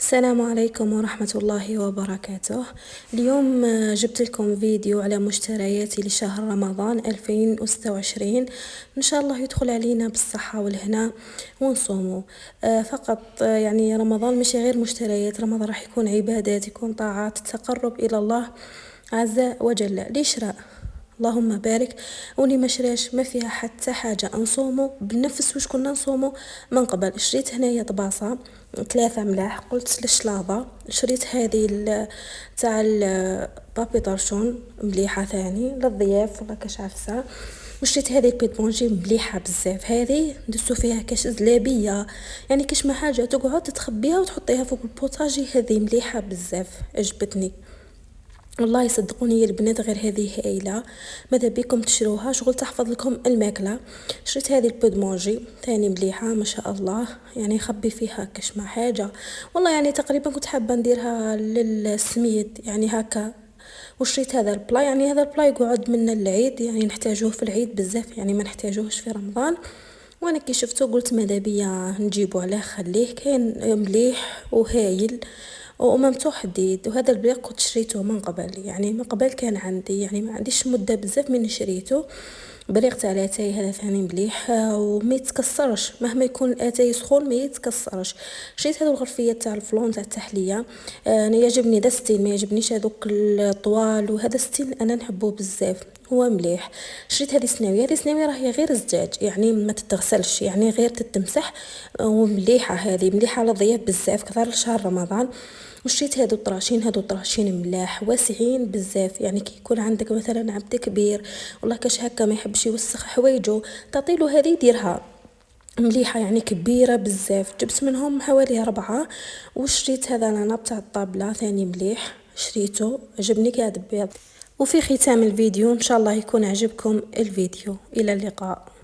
السلام عليكم ورحمة الله وبركاته. اليوم جبت لكم فيديو على مشترياتي لشهر رمضان 2026. إن شاء الله يدخل علينا بالصحة والهنا ونصوموا. فقط يعني رمضان مش غير مشتريات، رمضان راح يكون عبادات، يكون طاعات، تقرب إلى الله عز وجل. لشراء اللهم بارك، ولي ما شراش ما فيها حتى حاجه، نصوموا بنفس واش كنا نصوموا من قبل. شريت هنايا طباصه 3 ملاح، قلت للشلاضه شريت هذه تاع بابي طرشون مليحه ثاني للضياف والله كاش عفسه. وشريت هذه البيت بونجي مليحه بزاف، هذه ندسو فيها كاش زلابيه، يعني كاش ما حاجه تقعد تخبيها وتحطيها فوق البوطاجي. هذه مليحه بزاف عجبتني والله، يصدقوني يا البنات غير هذه هايله، ماذا بيكم تشروها شغل تحفظ لكم الماكله. شريت هذه البودمونجي ثاني مليحه ما شاء الله، يعني خبي فيها كاش ما حاجه والله، يعني تقريبا كنت حابه نديرها للسميد يعني هكا. وشريت هذا البلا، يعني هذا البلا يقعد من العيد، يعني نحتاجوه في العيد بزاف، يعني ما نحتاجوهش في رمضان. وانا كي شفته قلت ماذا بيا نجيبه، عليه خليه كان مليح وهايل وممسوح حديد. وهذا البريق كنت شريته من قبل، يعني من قبل كان عندي، يعني ما عنديش مده بزاف من شريته. بريق تاع الاتاي هذا ثاني مليح وما يتكسرش مهما يكون الاتاي سخون، ما يتكسرش. شريت هذو الغرفيه تاع الفلون تاع التحليه. انا يعجبني ذا ستيل، ما يعجبنيش هذوك الطوال، وهذا ستيل انا نحبه بزاف، هو مليح. شريت هذه سناويه، هذه سناويه راهي غير زجاج، يعني ما تتغسلش، يعني غير تتمسح. ومليحه، هذه مليحه للضياف بزاف كثر لشهر رمضان. وشريت هادو الطراشين، هادو الطراشين ملاح واسعين بزاف، يعني كي يكون عندك مثلا عبد كبير والله كاش هكا ما يحبش يوسخ حوايجو، تعطيلو هذه يديرها مليحه، يعني كبيره بزاف. جبت منهم حوالي 4. وشريت هذا العنب تاع الطابله ثاني مليح، شريته عجبني قاعد بيض. وفي ختام الفيديو ان شاء الله يكون عجبكم الفيديو، الى اللقاء.